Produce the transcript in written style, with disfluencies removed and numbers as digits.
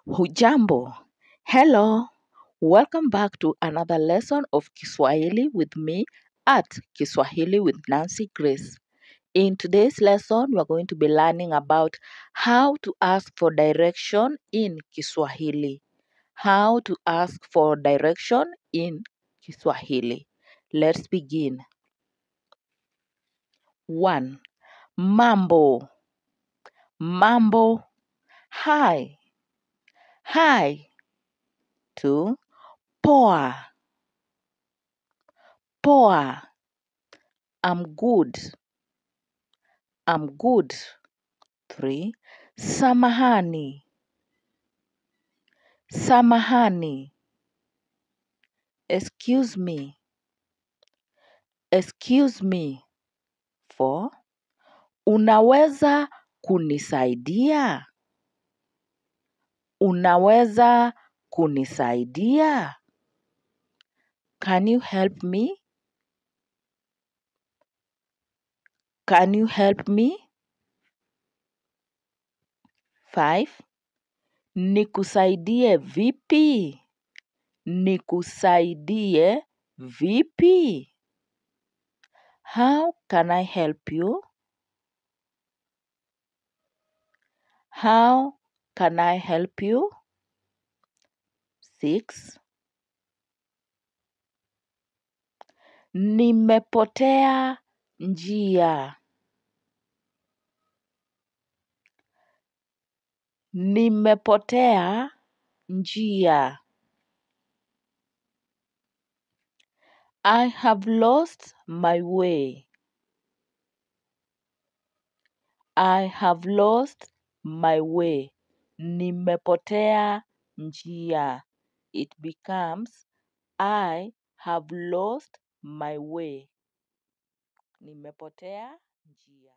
Hujambo. Hello. Welcome back to another lesson of Kiswahili with me at Kiswahili with Nancy Grace. In today's lesson, we're going to be learning about how to ask for direction in Kiswahili. How to ask for direction in Kiswahili. Let's begin. 1. Mambo. Mambo. Hi. Hi. 2. Poa. Poa. I'm good. I'm good. 3. Samahani. Samahani. Excuse me. Excuse me. 4. Unaweza kunisaidia? Unaweza kunisaidia? Can you help me? Can you help me? 5. Nikusaidie vipi? Nikusaidie vipi? How can I help you? How can I help you? 6. Nimepotea njia. Nimepotea njia. I have lost my way. I have lost my way. Nimepotea njia. It becomes I have lost my way. Nimepotea njia.